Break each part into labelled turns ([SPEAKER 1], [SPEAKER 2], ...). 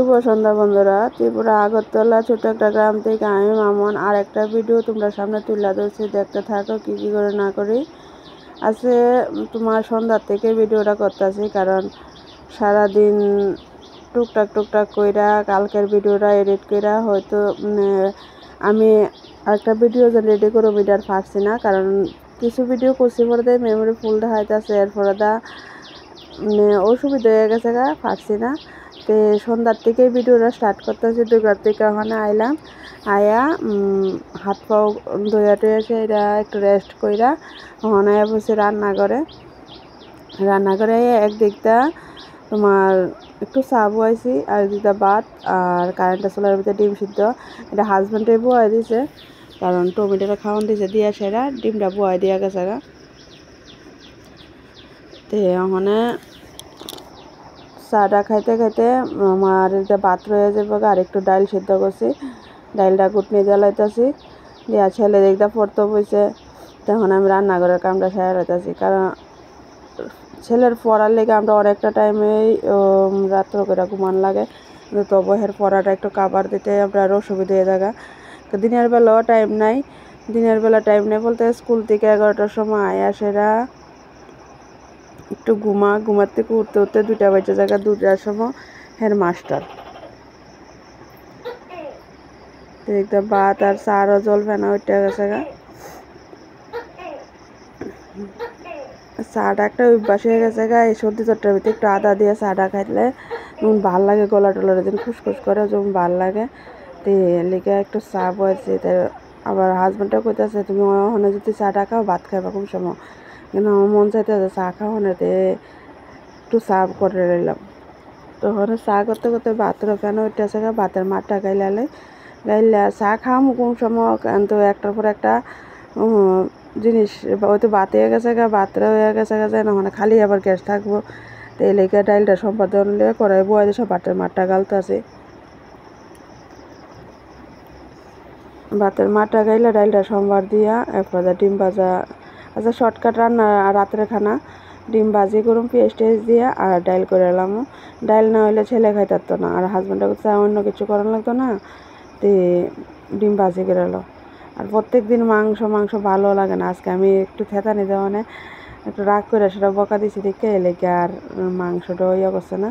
[SPEAKER 1] শুভ সন্ধ্যা বন্ধুরা। ত্রিপুরা আগরতলা ছোট একটা গ্রাম থেকে আমি মামুন আর একটা ভিডিও তোমরা সামনে তুলে ধরছি, দেখতে থাকো কি কি করে না করি। আজকে তোমার সন্ধ্যার থেকে ভিডিওটা করতেছি, কারণ সারাদিন টুকটাক কইরা কালকের ভিডিওটা এডিট কইরা হয়তো আমি একটা ভিডিও যে রেডি করে ভিডিওর পারছি না, কারণ কিছু ভিডিও করছি পরে দেয় মেমোরি ফুল দেখাইতেছে, এরপরে অসুবিধা হয়ে গেছে পারছি না। তো সন্ধ্যার থেকে ভিডিওটা স্টার্ট করতেছি। দুপুর থেকে ওখানে আইলাম, আয়া হাত পাও ধুয়া টুয়ে এসে এটা একটু রেস্ট কইরা ওখানে বসে রান্না করে একদিকটা তোমার একটু চা বয়াইছি, আর একদিকটা ভাত আর কারেন্টটা চলার ভিতরে ডিম সিদ্ধ। এটা হাজব্যান্ডে বয়াই দিছে, কারণ টমেটোটা খাওয়ান দিছে দিয়া সেরা ডিমটা বয়াই দিয়া গেছে তো ওখানে চাটা খাইতে খাইতে আমার এটা ভাত রয়ে যাবে, আর একটু ডাইল সিদ্ধ করছি, ডাইলটা কুটনি জ্বালাইতেছি দিয়া ছেলে দেখতে পড়তে বইছে। তখন আমি রান্নাঘরের কামটা সেরে রাখতেছি, কারণ ছেলের পড়ার লেগে আমরা অনেকটা টাইমেই রাত্র করে ঘুমান লাগে, কিন্তু তবু এর পড়াটা একটু কাবার দিতে আমরা অসুবিধা হয়ে থাকা। তো দিনের বেলাও টাইম নাই, বলতে স্কুল থেকে 11টার সময় আয়া সেরা একটু ঘুমার থেকে উঠতে 2টা বেজে জায়গা, 2টার সময় হের মাস্টার একদম ভাত আর চারও জল ফেনা উঠে গেছে চাটা একটা অভ্যাস হয়ে গেছে এই সর্দি চট্টার ভিতরে একটু আদা দিয়ে চাটা খাইলে যেমন ভাল লাগে, গলা টলার যেন খুসখুস করে যেমন ভাল লাগে। তো লিখে একটু চা বয়েছি, তাই আবার হাজব্যান্ডটা কইতেছে তুমি ওখানে যদি চাটা খাও ভাত খাইবা কোন সময়, কিন্তু আমার মন চাইতেছে চা খাওয়া না, একটু চা করে নিলাম। তখন চা করতে করতে ভাতের ফ্যানে উঠতেছে ভাতের মাঠটা গাইলে চা খাম কোন সময়, কিন্তু একটার পর একটা জিনিস হয়তো ভাত হয়ে গেছে ভাতটা হয়ে গেছে না মানে খালি আবার গ্যাস থাকবো। তো এই লেগে ডাইলটা সম্পাদন করাই বয়ে সব ভাতের মাঠটা গালতে আছে, ভাতের মাঠটা গাইলে ডাইলটা সোমবার দিয়া এরপর ডিম ভাজা। আচ্ছা শর্টকাট রান্না রাতের খানা, ডিম ভাজি করুম পেঁয়াজ টেস্ট দিয়া আর ডাইল করে এলাম। ডাইল না হইলে ছেলে খাইতে পারতো না, আর হাজব্যান্ডকে চা অন্য কিছু করার লাগতো না, তো ডিম ভাজি করে এলো। আর প্রত্যেক দিন মাংস ভালো লাগে না, আজকে আমি একটু থেতা নিতে মানে একটু রাগ করে সেটা বকা দিছি দেখে এলেকে আর মাংসটা ইয়ে করছে না,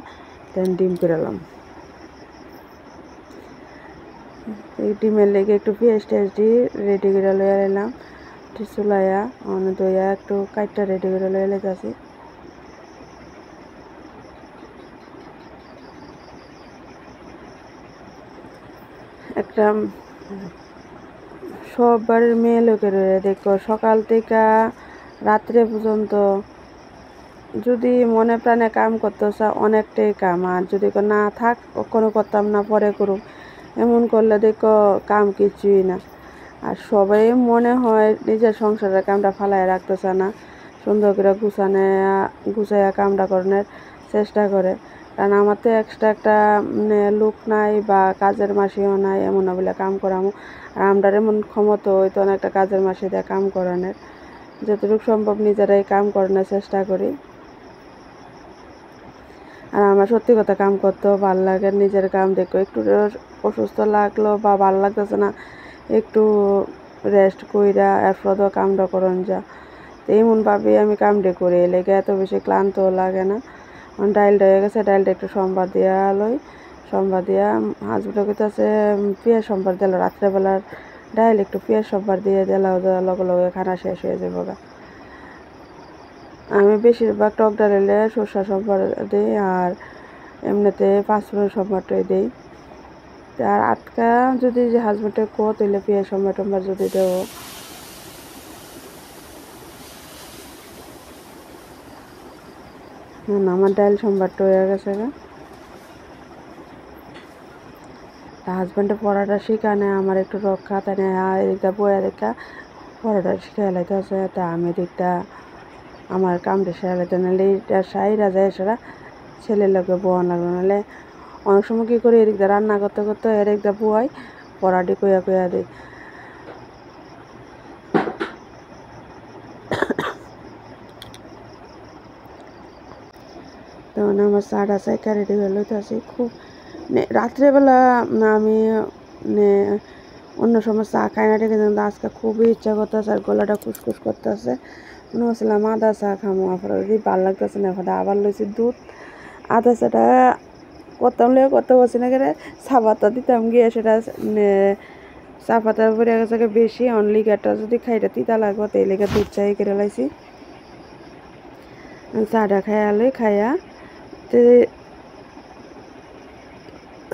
[SPEAKER 1] তেন ডিম করে এলাম। এই ডিমের লেগে একটু পেঁয়াজ টেস্ট দিয়ে রেডি করে লইয়া এলাম, চুলাইয়া অনেক দইয়া একটু কাইটটা রেডি করে লইয়া লেতেছি। একটা সব বাড়ির মেয়ে লোকের দেখো সকাল থেকে রাত্রে পর্যন্ত যদি মনে প্রাণে কাম করতেছ অনেকটাই কাম, আর যদি না থাক কোনো করতাম না পরে করুম, এমন করলে দেখো কাম কিছুই না। আর সবাই মনে হয় নিজের সংসারের কামটা ফালাই রাখতেছে না, সুন্দর করে গুছাইয়া কামটা করানোর চেষ্টা করে। কারণ আমার তো এক্সট্রা একটা লোক নাই বা কাজের মাসিও নাই এমন বলে কাম করামো, আর আমরা এমন ক্ষমতা হইতো না একটা কাজের মাসি দিয়ে কাম করানোর। যতটুকু সম্ভব নিজেরাই কাম করানোর চেষ্টা করি। আর আমার সত্যি কথা কাম করতেও ভালো লাগে, নিজের কাম দেখো একটু অসুস্থ লাগলো বা ভালো লাগতেছে না একটু রেস্ট কইরা এরপর কামটা করন যা, তো এমনভাবেই আমি কামটা করি, লেগে এত বেশি ক্লান্তও লাগে না। ডাইলটা হয়ে গেছে, ডাইলটা একটু সম্বার দিয়া লই, সম্বার দিয়া হাজবেন্ডও কইতাছে পেঁয়াজ সম্বার দিল, রাত্রেবেলার ডাইল একটু পেঁয়াজ সম্বার দিয়ে দিলাও লগে লগে খানা শেষ হয়ে যাবো। আমি বেশিরভাগ টক ডালে সরষা সম্বার দিই, আর এমনিতে পাঁচফোড়ন সম্বারটাই দিই। আর আটকা যদি যে হাজব্যান্ডে তাহলে পেঁয়াজ সম্বার টম্বার যদি দেবো। আমার ডাইল সম্বারটা হয়ে গেছে হাজব্যান্ডে পড়াটা শিখানে আমার একটু রক্ষা, তাই এদিকটা বইয়া দেখা পড়াটা শিখাই লাইতে আছে, তা আমি এদিকটা আমার কামটা সেরা লাইতে, নাহলে এটা সাইরা যায় সেরা ছেলের লোকে বোয়া লাগলো। নাহলে অনেক সময় কী করি এদিকটা রান্না করতে করতে এদিকটা বুয়াই পড়াটি কইয়া দিই। তখন আমার চাটা চাইকা রেডি হয়ে লইতেছি, খুব রাত্রেবেলা আমি অন্য সময় চা খাই না, ঠিক আছে, কিন্তু আজকে খুবই ইচ্ছা করতেছে আর গলাটা খুসখুস করতেছে। মনে হচ্ছিলাম আদা চা খামো, আপনার যদি ভালো লাগতেছে না এখন আবার লইছি দুধ। আদা চাটা করতে বলছি না করে চা পাতা দিতাম গিয়ে সেটা চা পাতার পরে গেছে বেশি অনলি গাটা যদি খাইটা তিতা লাগবো তাই লেগে দুধ চাই করে লাইছি। চাটা খাইয়া তে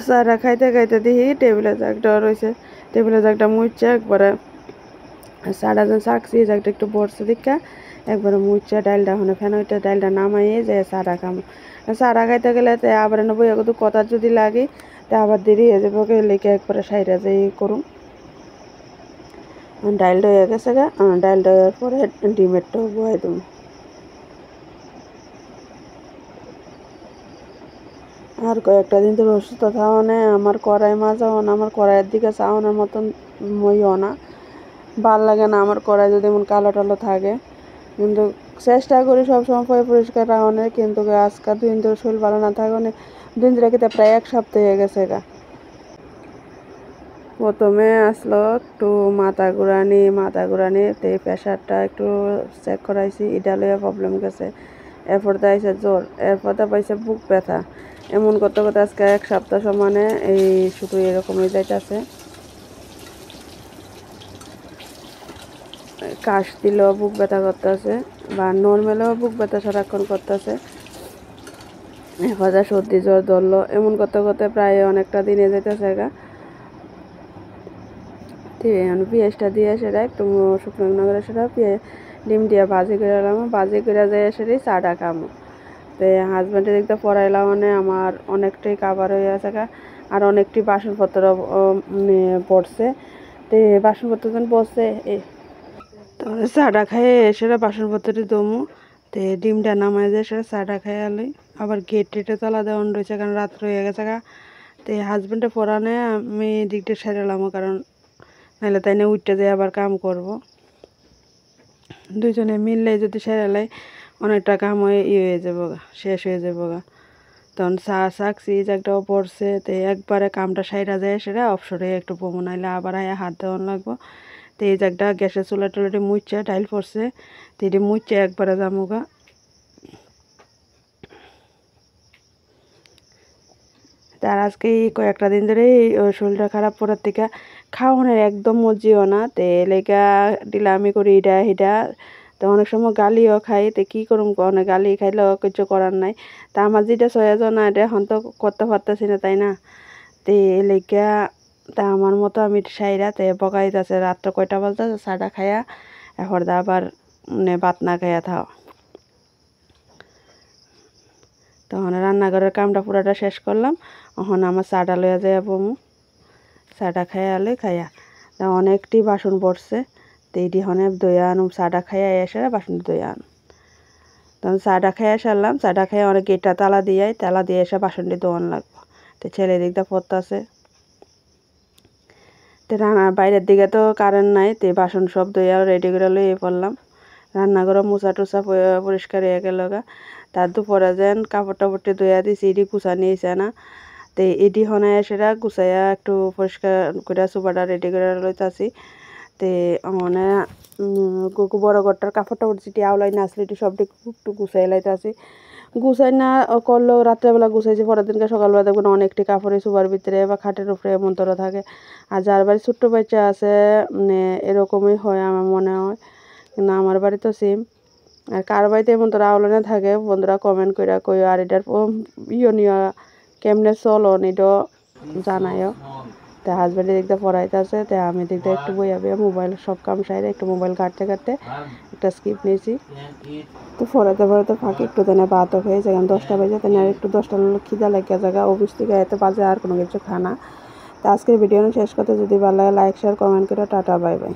[SPEAKER 1] চাটা খাইতে খাইতে দেখি টেবিলে জাগটা রয়েছে, টেবিলে জাগটা মুচছে একবারে চাটা যেন চাকছি জাগটা একটু বসছে দীক্ষা একবারে মুচছে ডাইলটা হনে ফেন ওইটা ডাইলটা নামাইয়ে যায় চাটা খামো। চাটা খাইতে গেলে তো আবার বই একটু কথা যদি লাগে তা আবার দেরি হয়ে যাবো লেগে একবারে সাইডে যাই করুন। ডাইলটা হয়ে গেছে গা, ডাইলটা হওয়ার পরে ডিমেরটাও বয়ে দেবো। আর কয়েকটা দিন ধরে অসুস্থ থাওয়ানে আমার কড়াই মাজাও না, আমার কড়াইয়ের দিকে চাওয়ানোর মতন মইও না, ভাল লাগে না আমার কড়াই যদি এমন কালো টালো থাকে। কিন্তু চেষ্টা করি সবসময় পরিষ্কার রাখনের, কিন্তু আজকে 2 দিন ধরে শরীর ভালো না থাকে, 2 দিন ধরে কিন্তু প্রায় 1 সপ্তাহ হয়ে গেছে গা। প্রথমে আসলো একটু মাথা ঘুরানি তে প্রেশারটা একটু চেক করাইছি, এটা লইয়া প্রবলেম গেছে। এরপর আইসে জ্বর, এরপর পাইছে বুক ব্যথা। এমন করতে করতে আজকে 1 সপ্তাহ সমানে এই শুধু এরকমই যাইতেছে। কাশ দিলেও বুক ব্যথা করতেছে বা নর্মালেও বুক ব্যথা সারাক্ষণ করতেছে। এরপর সর্দি জ্বর ধরলো, এমন করতে করতে প্রায় অনেকটা দিনে যেতেছে গা। পেঁয়াজটা দিয়ে সেটা একটু শুকনো করে সেটা ডিম দিয়ে ভাজি করে এলাম, ভাজি করে যায় সেটাই চাটা খামো। তো হাজব্যান্ডের দিকটা পড়াইলাম মানে আমার অনেকটাই কাবার হয়ে আছে গা, আর অনেকটি বাসনপত্র পড়ছে। তো বাসনপত্র যখন পড়ছে তারপরে চাটা খাইয়ে সেটা বাসনপত্রটি দমু। তো ডিমটা নামাই যায় সেটা চাটা খাইয়ে আলই, আবার গেট টেটে তালা দেওয়ান রয়েছে কারণ রাত্র হয়ে গেছে গা। তো হাজব্যান্ডে পড়ানে আমি দিকটা সেরালাম, কারণ নাহলে তাই না উঠতে যায় আবার কাম করব। দুইজনে মিললে যদি সেরালাই অনেকটা কাম হয়ে যাবো গা, শেষ হয়ে যাবো গা। তখন চাকছি একটাও পড়ছে, তো একবারে কামটা সাইরা যায় সেটা অবসরে একটু বমো, নাইলে আবার হাত দেওয়ান লাগবো। তো এই জায়গাটা গ্যাসের চুলা টুলাটি মুচছে টাইল পড়ছে, তো এটি মুচছে একবারে যাবো গা। তার আজকে কয়েকটা দিন ধরে শরীরটা খারাপ পড়ার থেকে খাওয়ানোর একদম মজিও না, তো লেগা ডিলামি করি এটা হিটা। তো অনেক সময় গালিও খাই, তো কী করুম অনেক গালি খাইলেও কিছু করার নাই। তা আমার যেটা সয়াজন না এটা এখন তো করতে পারতেছি না, তাই না। তো লেগা তা আমার মতো আমি সাইরা তে বকাইতেছে রাত্রে কয়টা বাজতেছে চাটা খাইয়া এখন আবার ভাত না খাইয়া থাও। তখন রান্নাঘরের কামটা পুরাটা শেষ করলাম, এখন আমার চাটা লইয়া যাইয়া বমু। চাটা খাইয়া খাইয়া তা অনেকটি বাসন পড়ছে, তো এইটি হনে দইয়া আনুম, চাটা খাইয়া এসে বাসন দইয়া আনুম। তখন চাটা খাইয়া সারলাম, চাটা খাইয়া অনেক গেটটা তালা দিয়ে এসে বাসনটি দোয়ান লাগবো। তো ছেলে দিকটা পড়তেছে, তো রান্নার বাইরের দিকে তো কারেন্ট নাই, তো বাসন সব দইয়া রেডি করে লইয়ে পড়লাম। রান্নাঘরে মোছা টুচা পরিষ্কার হয়ে গেল গা। তার দুপুরে যেন কাপড় টাপড়টি ধুয়া দিয়েছি, এটি গুছা নিয়েছে না। তো এটি হনে সেটা গুছাইয়া একটু পরিষ্কার করে সুপাটা রেডি করে লইতাছি। তো মানে বড় ঘরটার কাপড় টাপড় যেটি আওলাই না আসলে এটি সবটি একটু গুছাই লাইতাছি। গুছাই না করলেও রাত্রেবেলা গুছাইছি, পরের দিনকে সকালবেলা দেখবেন অনেকটি কাপড়ে সুপার ভিতরে বা খাটের উপরে এমন তোরা থাকে। আর যার বাড়ি ছোট্ট বাচ্চা আছে এরকমই হয় আমার মনে হয়, কিন্তু আমার বাড়ি তো সেম। আর কার বাড়িতে এমন তোরা আওলানে থাকে বন্ধুরা কমেন্ট করে কই, আর এটার নিয়ে কেমনে চলন এটাও জানাইও। তো হাজব্যান্ডের দিকটা পড়াইতেছে, তো আমি দিকটা একটু বইয়া মোবাইল সব কাম সাইডে একটু মোবাইল কাটতে একটা স্কিপ নিয়েছি। তো পড়াতে ফাঁকে একটু দেনে ভাতও খেয়ে যেখানে 10টা বাজে তেনে আর একটু 10টা খিদা লাগিয়ে জায়গা অফিস থেকে এত বাজে আর কোনো কিছু খানা। তো আজকের ভিডিও শেষ করতে যদি ভালো লাগে লাইক শেয়ার কমেন্ট করে টাটা বাই বাই।